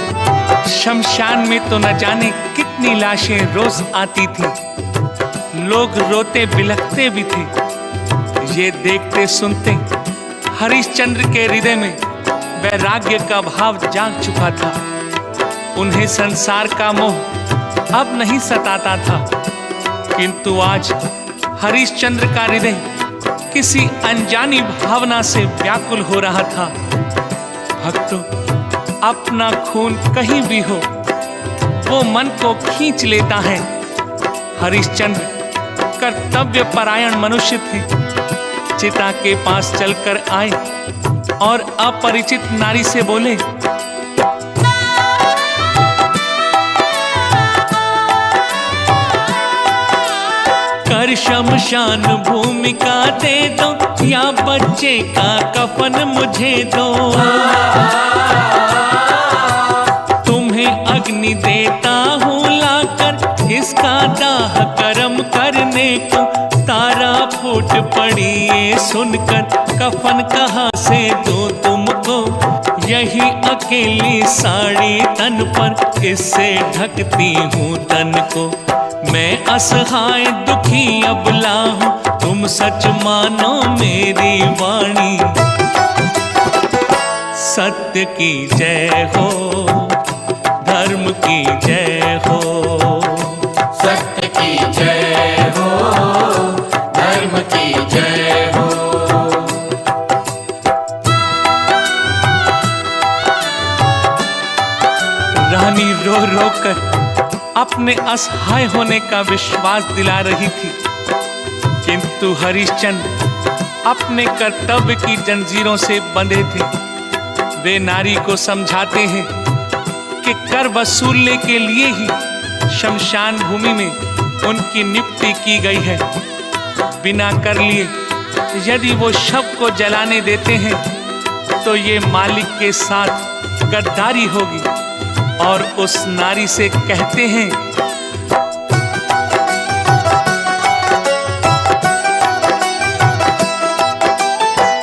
शमशान में तो न जाने कितनी लाशें रोज आती थी। लोग रोते बिलखते भी थे। ये देखते सुनते हरिश्चंद्र के हृदय में वैराग्य का भाव जाग चुका था। उन्हें संसार का मोह अब नहीं सताता था, किंतु आज हरिश्चंद्र का हृदय किसी अनजानी भावना से व्याकुल हो रहा था। भक्तों, अपना खून कहीं भी हो, वो मन को खींच लेता है। हरिश्चंद्र कर्तव्य परायण मनुष्य थे। चिता के पास चलकर आए और अपरिचित नारी से बोले, कर शमशान भूमिका दे दो, या बच्चे का कफन मुझे दो। तुम्हें अग्नि देता हूँ लाकर, इसका दाह कर्म करने को। तारा फूट पड़ी ये सुनकर, कफन कहाँ से दो तुमको। यही अकेली साड़ी तन पर, इससे ढकती हूँ तन को। मैं असहाय दुखी अबला हूँ, तुम सच मानो मेरी वाणी। सत्य की जय हो, धर्म की जय हो। सत्य की जय हो, धर्म की जय हो। रानी रो रो कर अपने असहाय होने का विश्वास दिला रही थी, किंतु हरिश्चंद्र अपने कर्तव्य की जंजीरों से बंधे थे। वे नारी को समझाते हैं कि कर वसूलने के लिए ही शमशान भूमि में उनकी नियुक्ति की गई है। बिना कर लिए यदि वो शव को जलाने देते हैं तो ये मालिक के साथ गद्दारी होगी। और उस नारी से कहते हैं,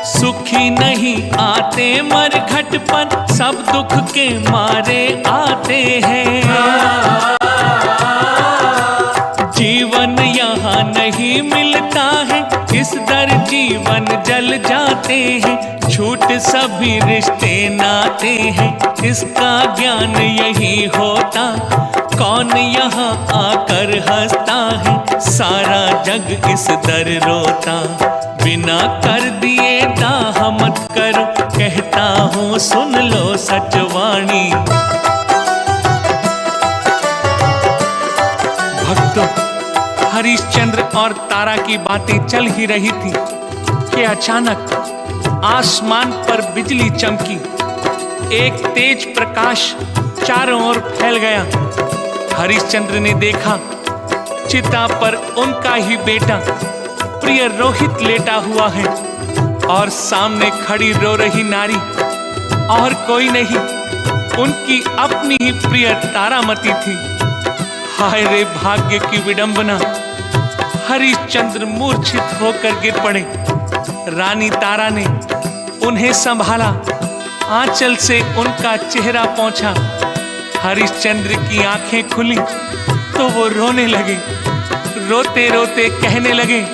सुखी नहीं आते मरघट पर, सब दुख के मारे आते हैं। जीवन यहाँ नहीं मिलता है, इस दर जीवन जल जाते हैं। झूठ सभी रिश्ते नाते हैं, इसका ज्ञान यही होता। कौन यहाँ आकर हंसता है, सारा जग इस दर रोता। बिना कर दिए दाह मत करो, कहता हूँ सुन लो सचवाणी। भक्तों, हरिश्चंद्र और तारा की बातें चल ही रही थी कि अचानक आसमान पर बिजली चमकी। एक तेज प्रकाश चारों ओर फैल गया। हरिश्चंद्र ने देखा चिता पर उनका ही बेटा प्रिय रोहित लेटा हुआ है और सामने खड़ी रो रही नारी और कोई नहीं, उनकी अपनी ही प्रिय तारामती थी। हाय रे भाग्य की विडंबना! हरिश्चंद्र मूर्छित होकर गिर पड़े। रानी तारा ने उन्हें संभाला, आंचल से उनका चेहरा पोंछा। हरिश्चंद्र की आंखें खुली तो वो रोने लगे। रोते रोते कहने लगे,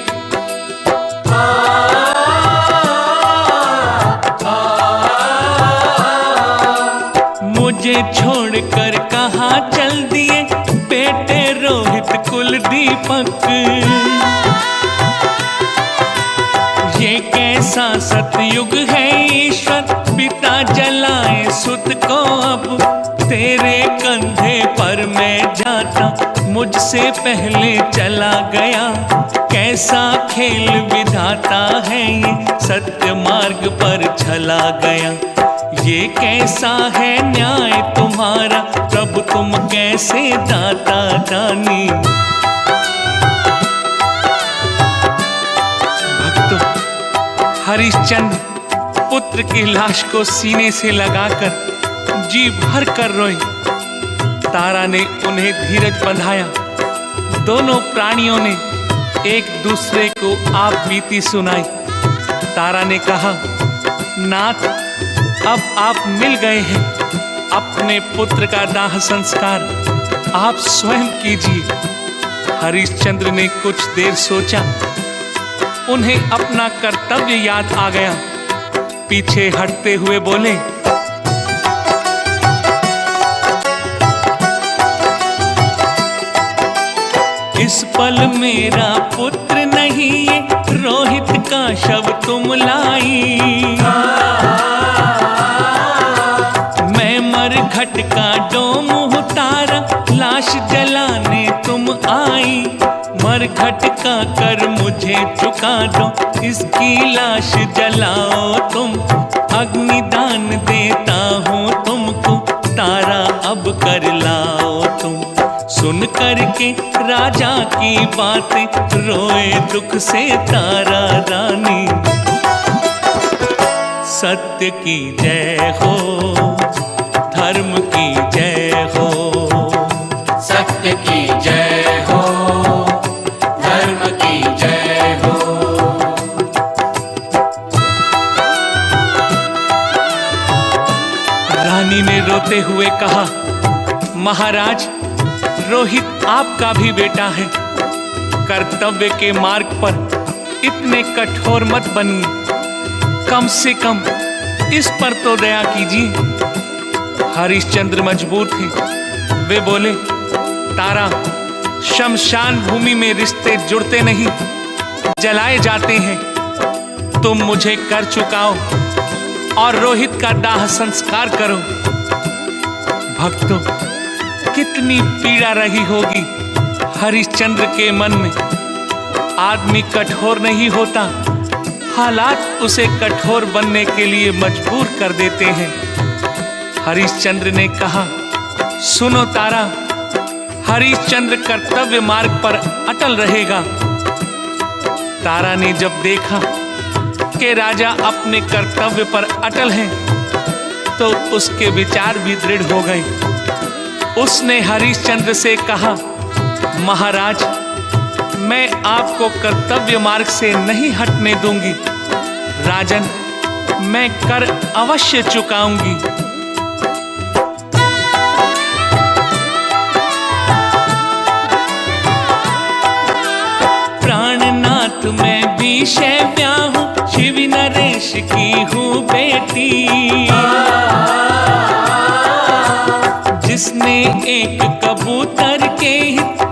मुझे छोड़कर कहाँ चल दिए बेटे रोहित कुल दीपक। ये कैसा सतयुग है ईश्वर, पिता जलाए सुत को अब। तेरे कंधे पर मैं जाता, मुझसे पहले चला गया। कैसा खेल विधाता है ये, सत्य मार्ग पर चला गया। ये कैसा है न्याय तुम्हारा, प्रभु तुम कैसे दाता दानी। भक्तों, हरिश्चंद्र पुत्र की लाश को सीने से लगाकर जी भर कर रोए। तारा ने उन्हें धीरज बंधाया। दोनों प्राणियों ने एक दूसरे को आप बीती सुनाई। तारा ने कहा, नाथ, अब आप मिल गए हैं, अपने पुत्र का दाह संस्कार आप स्वयं कीजिए। हरिश्चंद्र ने कुछ देर सोचा। उन्हें अपना कर्तव्य याद आ गया। पीछे हटते हुए बोले, इस पल मेरा पुत्र नहीं है, रोहित का शव तुम लाई। मैं मरघट का डोम उतारा, लाश जलाने तुम आई। मरघट का कर मुझे चुका दो, इसकी लाश जलाओ तुम। अग्निदान देता हूँ तुमको, तारा अब कर लाओ तुम। सुन करके राजा की बातें रोए दुख से तारा रानी। सत्य की जय हो, धर्म की जय हो। सत्य की जय हो, धर्म की जय हो। रानी ने रोते हुए कहा, महाराज, रोहित आपका भी बेटा है। कर्तव्य के मार्ग पर इतने कठोर मत बनिए। कम से कम इस पर तो दया कीजिए। हरिश्चंद्र मजबूर थे। वे बोले, तारा, शमशान भूमि में रिश्ते जुड़ते नहीं, जलाए जाते हैं। तुम मुझे कर चुकाओ और रोहित का दाह संस्कार करो। भक्तों, कितनी पीड़ा रही होगी हरिश्चंद्र के मन में। आदमी कठोर नहीं होता, हालात उसे कठोर बनने के लिए मजबूर कर देते हैं। हरिश्चंद्र ने कहा, सुनो तारा, हरिश्चंद्र कर्तव्य मार्ग पर अटल रहेगा। तारा ने जब देखा कि राजा अपने कर्तव्य पर अटल हैं, तो उसके विचार भी दृढ़ हो गए। उसने हरिश्चंद्र से कहा, महाराज, मैं आपको कर्तव्य मार्ग से नहीं हटने दूंगी। राजन, मैं कर अवश्य चुकाऊंगी। प्राणनाथ मैं भी शैव्या हूँ, शिव नरेश की हूँ बेटी। जिसने एक कबूतर के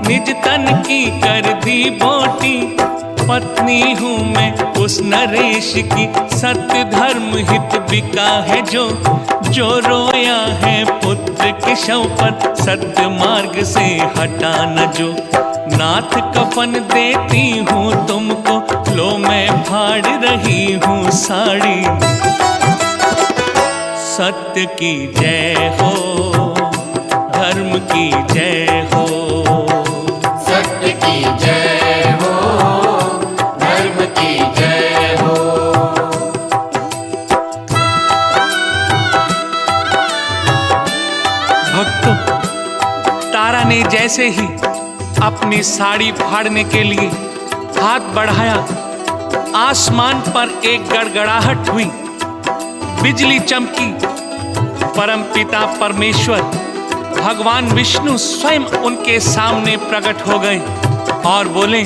निज तन की कर दी बोटी। पत्नी हूँ मैं उस नरेश की, सत्य धर्म हित बिका है जो रोया है पुत्र के शव पर, सत्य मार्ग से हटा न जो। नाथ कफन देती हूँ तुमको, लो मैं फाड़ रही हूँ साड़ी। सत्य की जय हो, धर्म की जय हो। सत्य की जय हो, धर्म जैसे ही अपनी साड़ी फाड़ने के लिए हाथ बढ़ाया, आसमान पर एक गड़गड़ाहट हुई, बिजली चमकी। परमपिता परमेश्वर भगवान विष्णु स्वयं उनके सामने प्रकट हो गए और बोले,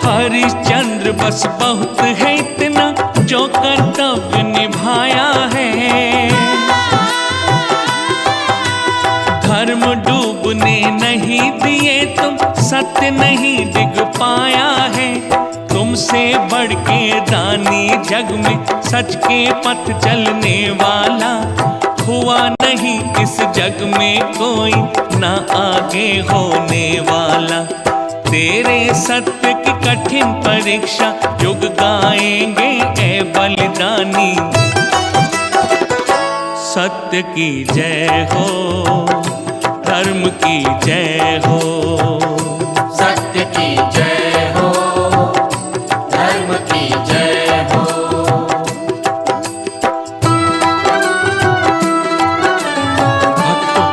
हरिश्चंद्र बस बहुत है इतना जो कर्तव्य निभाया है, धर्म डूबने नहीं दिए तुम, सत्य नहीं डिग पाया है। तुमसे बढ़ के दानी जग में सच के पथ चलने वाला, हुआ नहीं इस जग में कोई ना आगे होने वाला। तेरे सत्य की कठिन परीक्षा युग गाएंगे ए बलिदानी। सत्य की जय हो, धर्म की जय हो, सत्य की जय हो, धर्म की जय हो। भक्तों,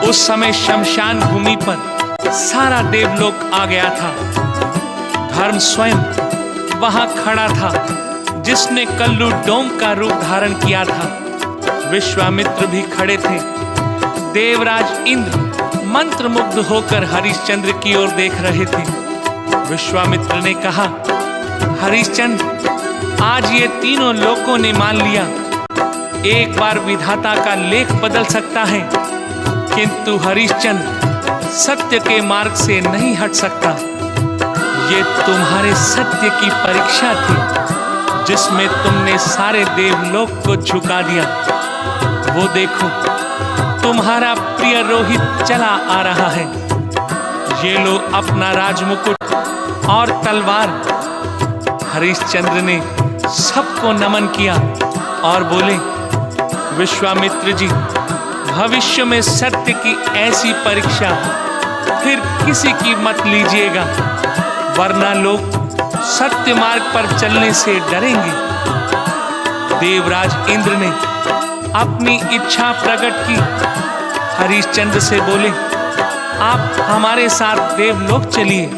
उस समय शमशान भूमि पर सारा देवलोक आ गया था। धर्म स्वयं वहां खड़ा था, जिसने कल्लू डोम का रूप धारण किया था। विश्वामित्र भी खड़े थे। देवराज इंद्र मंत्रमुग्ध होकर हरिश्चंद्र की ओर देख रहे थे। विश्वामित्र ने कहा, हरिश्चंद्र, आज ये तीनों लोकों ने मान लिया, एक बार विधाता का लेख बदल सकता है, किंतु हरिश्चंद्र सत्य के मार्ग से नहीं हट सकता। ये तुम्हारे सत्य की परीक्षा थी, जिसमें तुमने सारे देवलोक को झुका दिया। वो देखो, तुम्हारा प्रिय रोहित चला आ रहा है। ये लो अपना राजमुकुट और तलवार। हरिश्चंद्र ने सबको नमन किया और बोले, विश्वामित्र जी, भविष्य में सत्य की ऐसी परीक्षा फिर किसी की मत लीजिएगा, वरना लोग सत्य मार्ग पर चलने से डरेंगे। देवराज इंद्र ने अपनी इच्छा प्रकट की। हरिश्चंद्र से बोले, आप हमारे साथ देवलोक चलिए।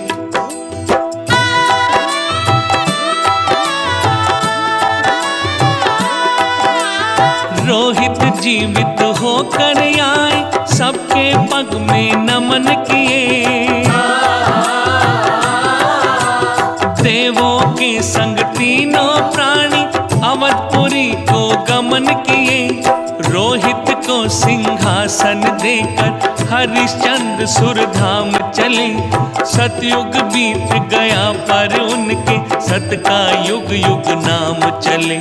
रोहित जीवित होकर आए, सबके पग में नमन किए। देवों के संग तीनों प्राणी अवधपुरी को गमन किए। रोहित को सिंहासन देकर हरिश्चंद्र सुरधाम चले। सतयुग बीत गया पर उनके सत का युग युग नाम चले।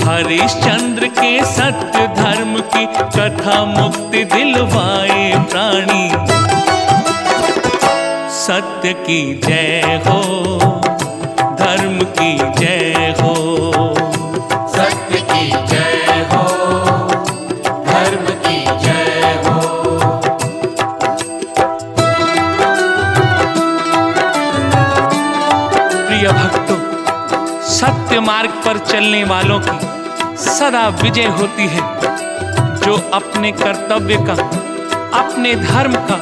हरिश्चंद्र के सत्य धर्म की कथा मुक्ति दिलवाए प्राणी। सत्य की जय हो, धर्म की जय हो, सत्य की जय हो, धर्म की जय हो। प्रिय भक्तों, सत्य मार्ग पर चलने वालों की सदा विजय होती है। जो अपने कर्तव्य का, अपने धर्म का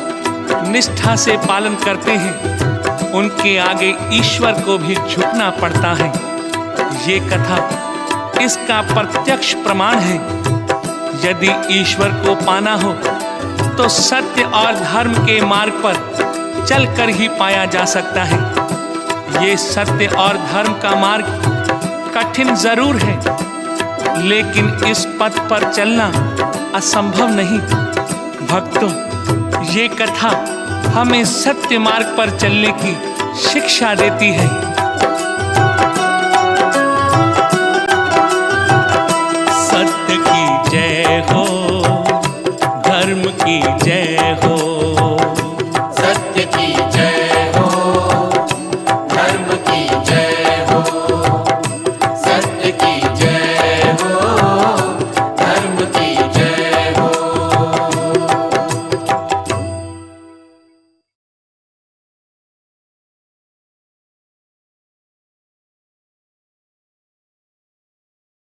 निष्ठा से पालन करते हैं, उनके आगे ईश्वर को भी झुकना पड़ता है। ये कथा इसका प्रत्यक्ष प्रमाण है। यदि ईश्वर को पाना हो तो सत्य और धर्म के मार्ग पर चलकर ही पाया जा सकता है। ये सत्य और धर्म का मार्ग कठिन जरूर है, लेकिन इस पथ पर चलना असंभव नहीं। भक्तों, ये कथा हमें सत्य मार्ग पर चलने की शिक्षा देती है। सत्य की जय हो, धर्म की जय हो।